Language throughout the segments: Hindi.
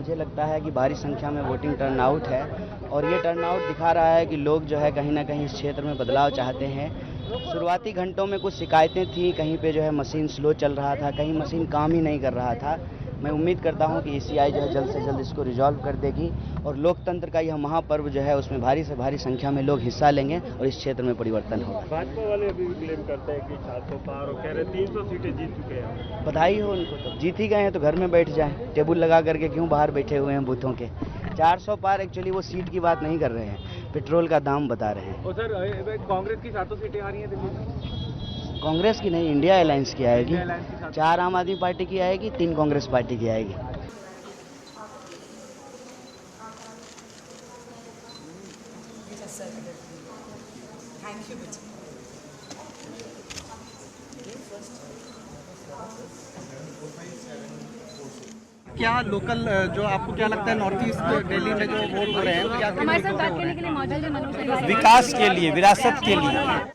मुझे लगता है कि भारी संख्या में वोटिंग टर्नआउट है और ये टर्नआउट दिखा रहा है कि लोग जो है कहीं ना कहीं इस क्षेत्र में बदलाव चाहते हैं। शुरुआती घंटों में कुछ शिकायतें थी, कहीं पे जो है मशीन स्लो चल रहा था, कहीं मशीन काम ही नहीं कर रहा था। मैं उम्मीद करता हूं कि ईसीआई जो है जल्द से जल्द इसको रिजॉल्व कर देगी और लोकतंत्र का यह महापर्व जो है उसमें भारी से भारी संख्या में लोग हिस्सा लेंगे और इस क्षेत्र में परिवर्तन होगा। भाजपा वाले अभी क्लेम करते हैं कि 400 पार और कह रहे 300 सीटें जीत चुके हैं। बधाई हो उनको, तो जीत ही गए हैं तो घर में बैठ जाएं, टेबल लगा करके क्यों बाहर बैठे हुए हैं बूथों के। 400 पार एक्चुअली वो सीट की बात नहीं कर रहे हैं, पेट्रोल का दाम बता रहे हैं। और सर कांग्रेस की 700 सीटें आ रही हैं दिल्ली में। कांग्रेस की नहीं, इंडिया अलायंस की आएगी। 4 आम आदमी पार्टी की आएगी, 3 कांग्रेस पार्टी की आएगी। क्या लोकल जो आपको क्या लगता है नॉर्थ ईस्ट दिल्ली में जो वोट हो रहे हैं क्या हमारे साथ बात करने के लिए मौजूद है मनोज विकास के लिए, विरासत के लिए?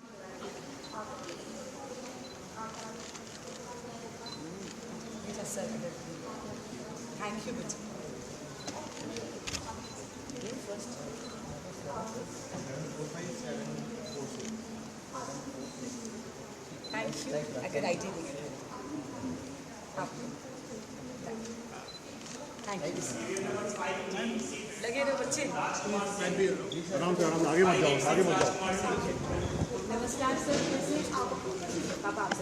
लगे रहो बच्चे। आराम से आगे मत जाओ, आगे मत जाओ। नमस्कार सर, कैसे आप? पापा आपसे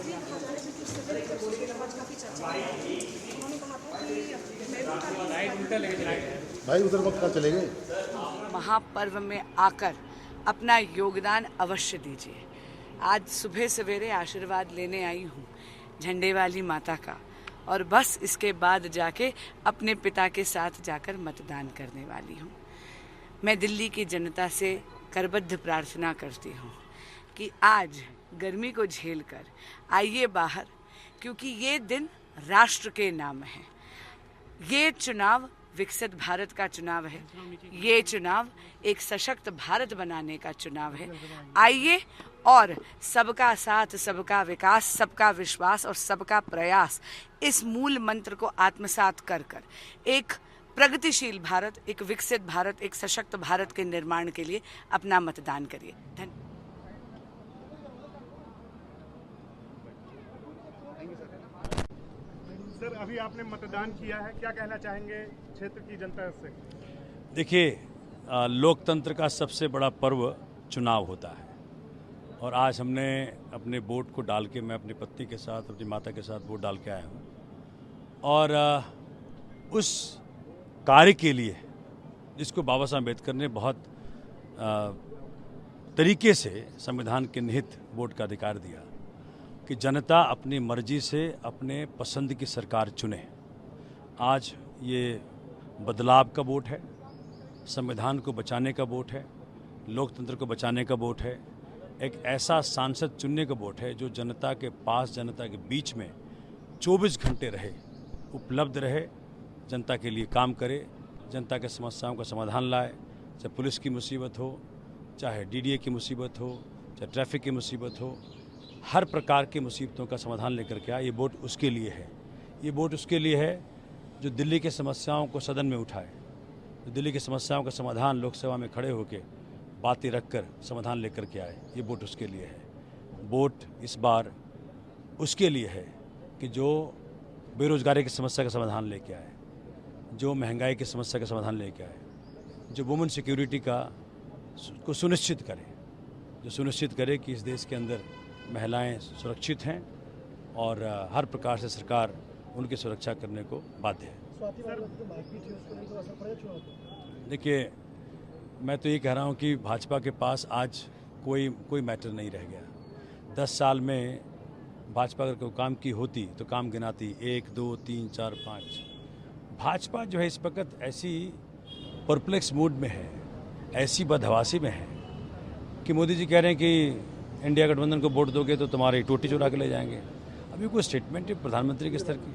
भाई उधर वक्त कहाँ चले गए? महापर्व में आकर अपना योगदान अवश्य दीजिए। आज सुबह सवेरे आशीर्वाद लेने आई हूँ झंडे वाली माता का और बस इसके बाद जाके अपने पिता के साथ जाकर मतदान करने वाली हूँ। मैं दिल्ली की जनता से करबद्ध प्रार्थना करती हूँ कि आज गर्मी को झेलकर आइए बाहर, क्योंकि ये दिन राष्ट्र के नाम है। ये चुनाव विकसित भारत का चुनाव है, ये चुनाव एक सशक्त भारत बनाने का चुनाव है। आइए और सबका साथ, सबका विकास, सबका विश्वास और सबका प्रयास, इस मूल मंत्र को आत्मसात कर एक प्रगतिशील भारत, एक विकसित भारत, एक सशक्त भारत के निर्माण के लिए अपना मतदान करिए। धन्यवाद। सर अभी आपने मतदान किया है, क्या कहना चाहेंगे क्षेत्र की जनता से? देखिए, लोकतंत्र का सबसे बड़ा पर्व चुनाव होता है और आज हमने अपने वोट को डाल के, मैं अपनी पत्नी के साथ, अपनी माता के साथ वोट डाल के आया हूँ और उस कार्य के लिए जिसको बाबा साहब अम्बेडकर ने बहुत तरीके से संविधान के निहित वोट का अधिकार दिया कि जनता अपनी मर्जी से अपने पसंद की सरकार चुने। आज ये बदलाव का वोट है, संविधान को बचाने का वोट है, लोकतंत्र को बचाने का वोट है, एक ऐसा सांसद चुनने का वोट है जो जनता के पास, जनता के बीच में 24 घंटे रहे, उपलब्ध रहे, जनता के लिए काम करे, जनता के समस्याओं का समाधान लाए। चाहे पुलिस की मुसीबत हो, चाहे डीडीए की मुसीबत हो, चाहे ट्रैफिक की मुसीबत हो, हर प्रकार की मुसीबतों का समाधान लेकर के आए। ये वोट उसके लिए है। ये वोट उसके लिए है जो दिल्ली की समस्याओं को सदन में उठाए, जो दिल्ली की समस्याओं का समाधान लोकसभा में खड़े होकर बातें रखकर समाधान लेकर के आए। ये वोट उसके लिए है। वोट इस बार उसके लिए है कि जो बेरोजगारी की समस्या का समाधान लेके आए, जो महंगाई की समस्या का समाधान लेके आए, जो वुमेन सिक्योरिटी को सुनिश्चित करे, जो सुनिश्चित करे कि इस देश के अंदर महिलाएं सुरक्षित हैं और हर प्रकार से सरकार उनकी सुरक्षा करने को बाध्य है। देखिए, मैं तो ये कह रहा हूँ कि भाजपा के पास आज कोई मैटर नहीं रह गया। 10 साल में भाजपा अगर कोई काम की होती तो काम गिनाती 1, 2, 3, 4, 5। भाजपा जो है इस वक्त ऐसी परप्लेक्स मूड में है, ऐसी बदहवासी में है कि मोदी जी कह रहे हैं कि इंडिया गठबंधन को वोट दोगे तो तुम्हारी टोटी चुरा के ले जाएंगे। अभी कोई स्टेटमेंट है प्रधानमंत्री के स्तर की,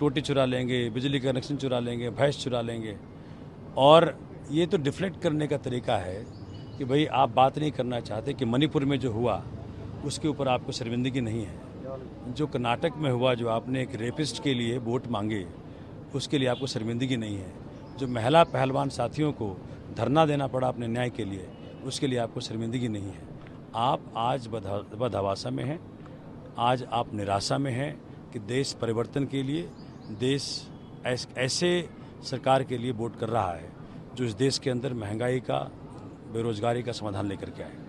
टोटी चुरा लेंगे, बिजली का कनेक्शन चुरा लेंगे, भैंस चुरा लेंगे। और ये तो डिफ्लेक्ट करने का तरीका है कि भाई आप बात नहीं करना चाहते कि मणिपुर में जो हुआ उसके ऊपर आपको शर्मिंदगी नहीं है, जो कर्नाटक में हुआ, जो आपने एक रेपिस्ट के लिए वोट मांगे उसके लिए आपको शर्मिंदगी नहीं है, जो महिला पहलवान साथियों को धरना देना पड़ा अपने न्याय के लिए, उसके लिए आपको शर्मिंदगी नहीं है। आप आज बदहवासा में हैं, आज आप निराशा में हैं कि देश परिवर्तन के लिए, देश ऐसे सरकार के लिए वोट कर रहा है जो इस देश के अंदर महंगाई का, बेरोजगारी का समाधान लेकर के आए।